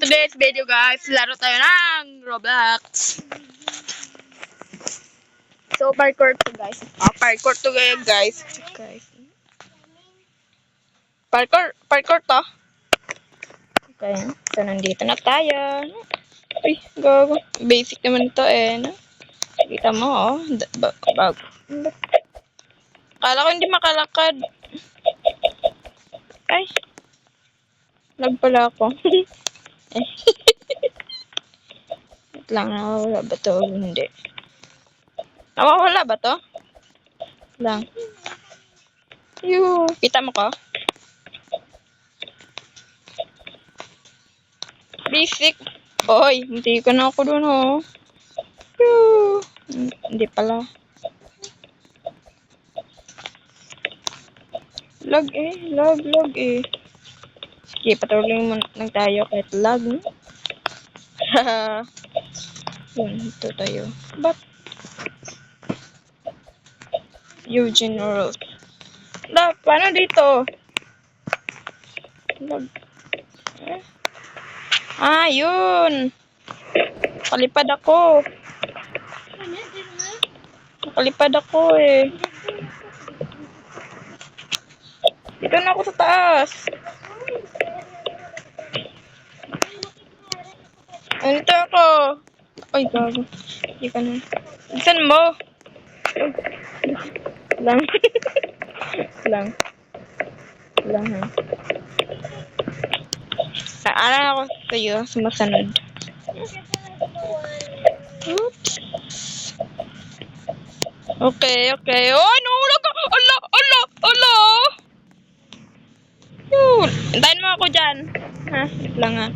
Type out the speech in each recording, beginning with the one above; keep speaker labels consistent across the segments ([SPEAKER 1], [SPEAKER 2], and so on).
[SPEAKER 1] today's video guys, laro tayo ng Roblox. So parkour to guys. Parkour to guys. Parkour to. Okay, so nandito na tayo. Uy, gago. Basic naman ito eh. No? Kita mo oh. Bago. Kala ko hindi makalakad. Ay. Lag pala ako. Wait lang, nawawala ba to? Hindi. Nawawala ba to? Lang. Kita mo ko? Basic. Oy, hindi ko na ako dun oh. Hindi pala. Lag eh. Sige, patuloy mo lang tayo kahit lag. Yun, ito tayo. But, Eugene Road. Paano dito? Lag. Yun. Nakalipad ako. Eh. Dito na ako sa taas. Dito ako. Ay, gago. Hindi ka na. Saan mo? Lang. Ha. Naaral ako sa'yo. Sumasunod. Oops. Okay. Oh, nahulog ako. Ala. Yun. Antayin mo ako dyan. Ha? Wait lang ha.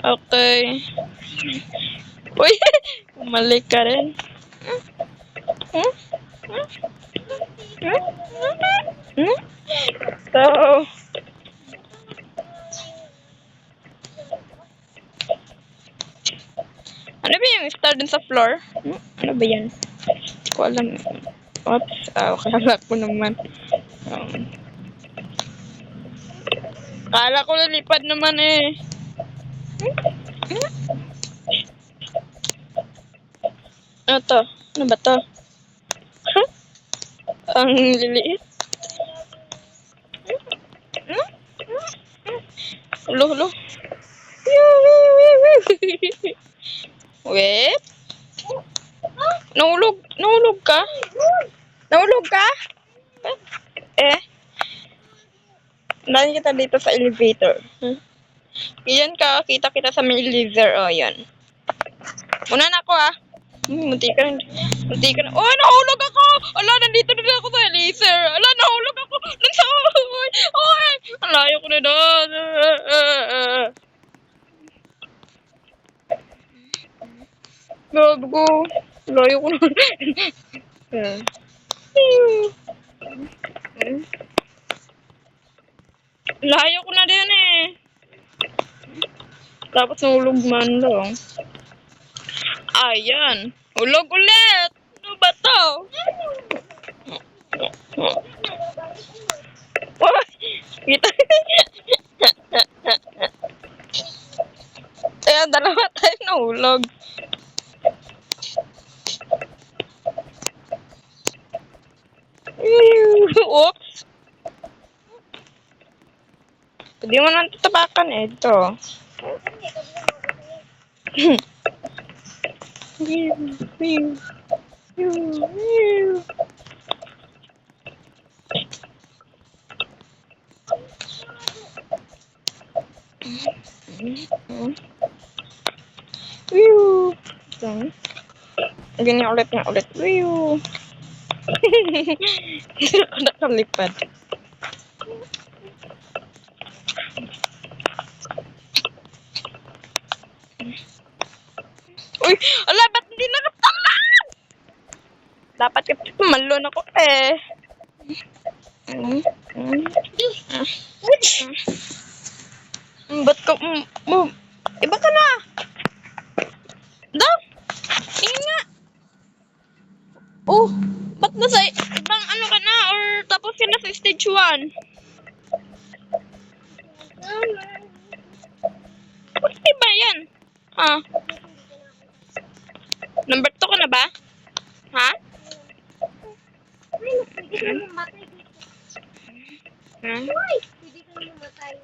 [SPEAKER 1] Okay. Uy, umalik ka rin. So, ano ba yung star dun sa floor? Ano ba yan? Hindi ko alam. Oops. Kala ko naman. Kala ko lalipad naman eh. Ano to? Ano ba to? Ang liliit. Hulo. Wait. Nahulog ka? Dahil kita dito sa elevator. Yan ka, kita sa may laser. Oh, yan. Muna na ako Munti ka na. Oh, nahulog ako! Ala, nandito na ako sa laser. Ala, nahulog ako! Oy! Alayo ko na doon. Gago. Alayo ko na. Layo ko na din eh. Tapos nahulog man lang. Ayan. Hulog ulit. Ano ba to? Kita. Ayan, dalawa tayo nahulog. Oops. Pwede mo nang tatapakan eh. Ito. Ganyan ulit. Hindi ako nakalipad. Uy! Ala, ba't hindi nakatama? Dapat malon ako eh. Ba't ka... Iba ka na! Tingin nga! Oh! Ba't nasa ibang ano ka na? Or tapos ka na sa sa stage 1. Pwede ba yan? Ha? Number 2 ka na ba? Ha?
[SPEAKER 2] Ay, pwede ka mamatay dito.
[SPEAKER 1] Ha?
[SPEAKER 2] Uy! Pwede ka mamatay.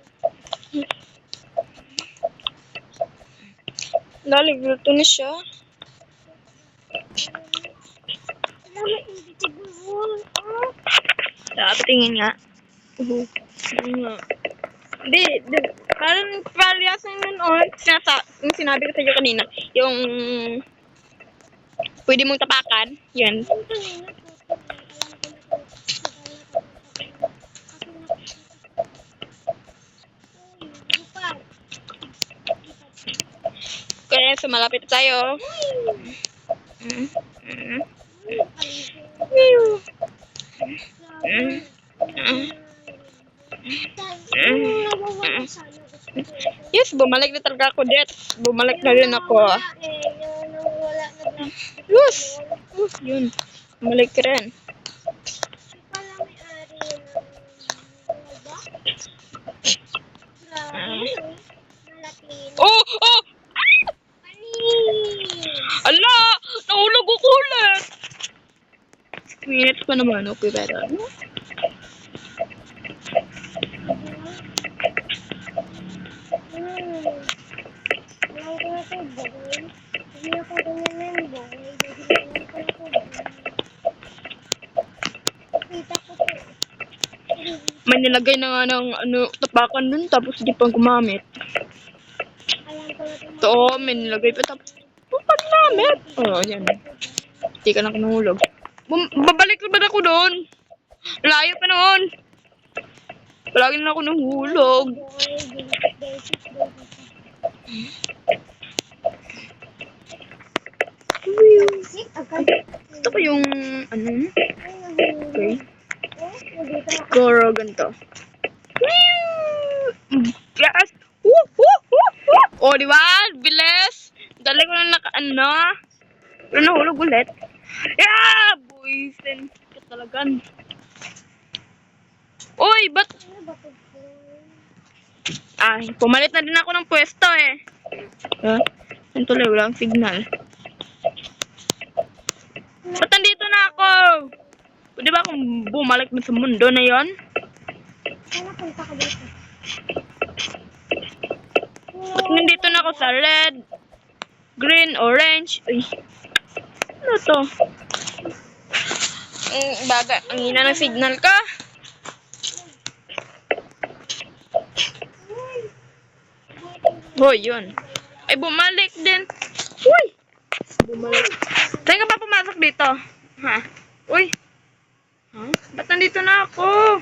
[SPEAKER 1] Luto na siya.
[SPEAKER 2] Wala may invisible wall. Ah!
[SPEAKER 1] Dapat tingin nga. Nga. Di, parang parehas nun, yung sinabi ko sa'yo kanina, yung pwede mong tapakan, yan.
[SPEAKER 2] Yung kanina, lupad.
[SPEAKER 1] Kaya so malapit na tayo. Mm. Mm. Yes, bumalik na talaga ako dit. Bumalik na rin ako. Yes! Yun. Bumalik ka rin. Oh! Oh! Ala! Nahulog ako ulit! 6 minutes pa naman. Okay, better. May nilagay na nga ng tapakan dun tapos di pa gumamit. Ito, may nilagay pa tapos di pa ginamit. Oh, yan. Hindi ka na nahulog. Babalik na ba ako doon? Layo pa noon. Palagi na ako nahulog. Gusto ko yung okay. Siguro ganito. Yes! Woo! Woo! Woo! Woo! Oh, di ba? Bilis! Dali ko na pero nahulog ulit. Yeah! Buisin ka talagan. Uy, ba't? Ay, pumalit na din ako ng pwesto eh. Ha? Yung tuloy, walang signal. Ba't nandito na ako? Pwede ba akong bumalik sa mundo na yon? Nandito na ako sa red, green, orange. Uy. Ano to? Baga, ang hina ng signal ka. Hoy, yun. Ay, bumalik din. Uy! Bumalik. Saan ka ba pumasok dito? Ha? Uy! Ha? Ba't nandito na ako?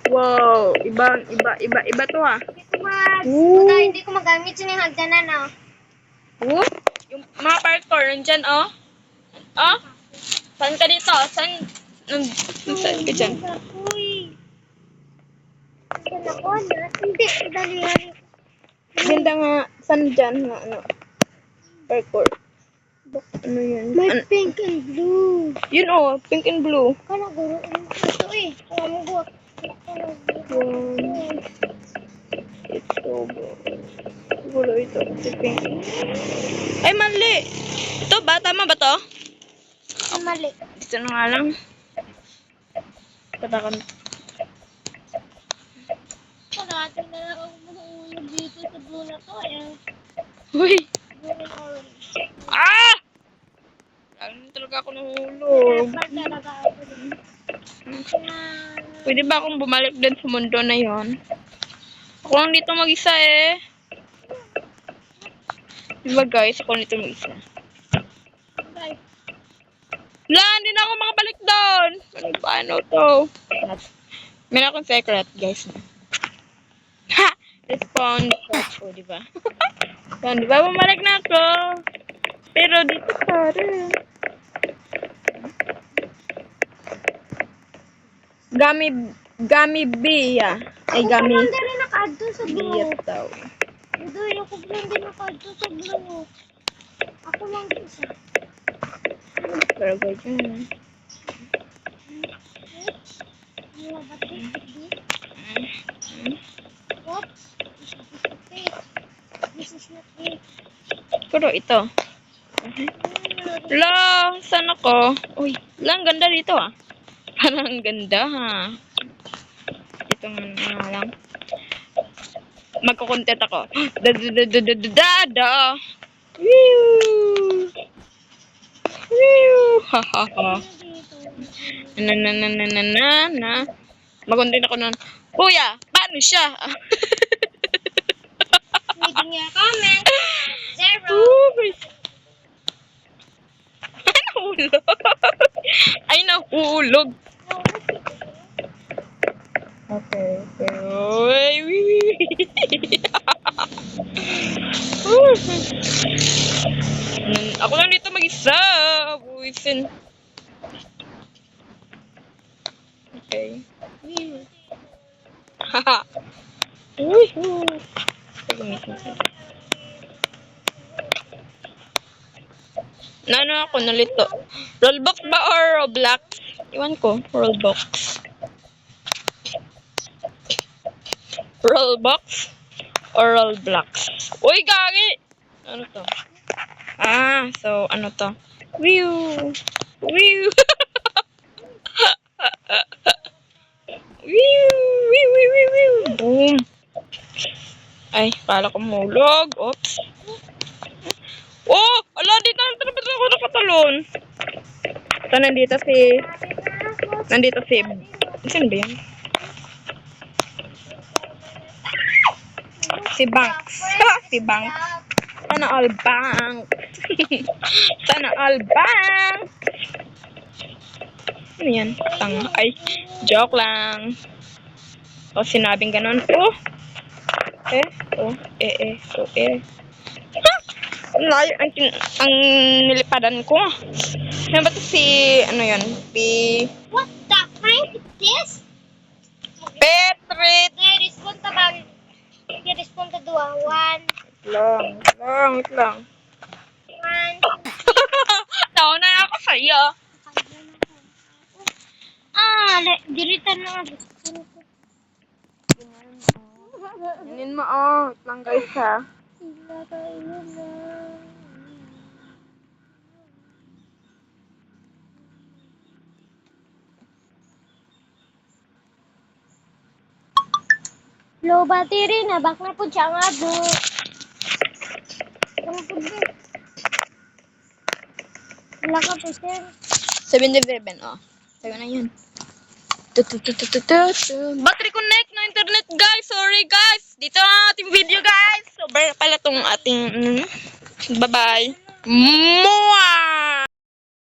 [SPEAKER 1] Wow! Iba to ha.
[SPEAKER 2] Hindi ko magamit yun yung hagdanan na.
[SPEAKER 1] Oh? Yung mga parkour, nandyan oh. Oh? Saan ka dito? Saan ka dyan?
[SPEAKER 2] Uy! Saan ako? Hindi, dali.
[SPEAKER 1] Ganda nga, saan dyan nga parkour. Ano yun?
[SPEAKER 2] May pink and blue.
[SPEAKER 1] Yun oh, pink and blue.
[SPEAKER 2] Kala guro ito eh. Kala mo buwak.
[SPEAKER 1] It's over. Siguro ito, si pink. Ay, mali! Ito ba? Tama ba to?
[SPEAKER 2] Mali.
[SPEAKER 1] Dito na nga lang. Patakan.
[SPEAKER 2] Pagkati na lang ako mahulog dito sa blue na to. Ayan.
[SPEAKER 1] Uy!
[SPEAKER 2] Blue and orange.
[SPEAKER 1] Ah! Lalo talaga ako nahulog.
[SPEAKER 2] Talaga ako din.
[SPEAKER 1] Pwede ba akong bumalik din sa mundo na yon? Ako lang dito mag-isa eh. Diba guys, ako lang dito mag-isa. Wala, hindi na ako makabalik doon. Ano to? Meron akong secret guys. Ha! Respawn search ko, diba? Yan, diba? Bumalik na ako. Pero dito pa rin. Gummy Bia. Ay, Gummy.
[SPEAKER 2] Ako lang din naka-add sa
[SPEAKER 1] Bia
[SPEAKER 2] blue.
[SPEAKER 1] daw.
[SPEAKER 2] Udoy, ako lang din naka-add sa blue. Ako lang din isa.
[SPEAKER 1] Pero ganyan.
[SPEAKER 2] Wala ba this?
[SPEAKER 1] Mm.
[SPEAKER 2] What? This is not this.
[SPEAKER 1] Pero ito. Lang, saan ako? Uy, lang, ganda dito ah. Parang ang ganda ha. Ito nga lang. Magko-content ako. Da. Woo! Woo! Ha ha ha. Na. Mag-content ako nun. Kuya, paano siya?
[SPEAKER 2] Reading your comment. 0.
[SPEAKER 1] Uy! Nahulog. Ay, nahulog. Okay. Uy, Ako lang dito mag-isa. Buisin. Okay. Haha. Uy. Ano ako nalito? Roblox ba or Roblox? Iwan ko. Roblox. Roblox or Roblox? Uy, gagi! Ano to? So, ano to? Whew! Whew! Whew! Boom! Ay, kala ko mahulog. Oops. Oh! Ala, dito ako nakatalon. So, nandito si... Sino ba yan? Si Banks. Si Banks. Sana all bank. Sana all bank. Ano yan? Ay, joke lang. O, sinabing ganun. Ang layo ang nilipadan ko. Ano ba ito ano yan?
[SPEAKER 2] What the frick is this?
[SPEAKER 1] Petrit!
[SPEAKER 2] Respond ka ba? Respond ka 2. 1.
[SPEAKER 1] Wait lang.
[SPEAKER 2] 1.
[SPEAKER 1] Nauna na ako sa'yo.
[SPEAKER 2] Dilitan na nga.
[SPEAKER 1] Yanin mo, wait lang guys ha.
[SPEAKER 2] Sila kayo na. Low battery na, bak na po siya nga do. Wala ka po sir.
[SPEAKER 1] 77, oh. Tayo na yan. Battery connect na internet guys. Sorry guys. Dito ang ating video guys. Sober pala tong ating... Bye-bye. Mua!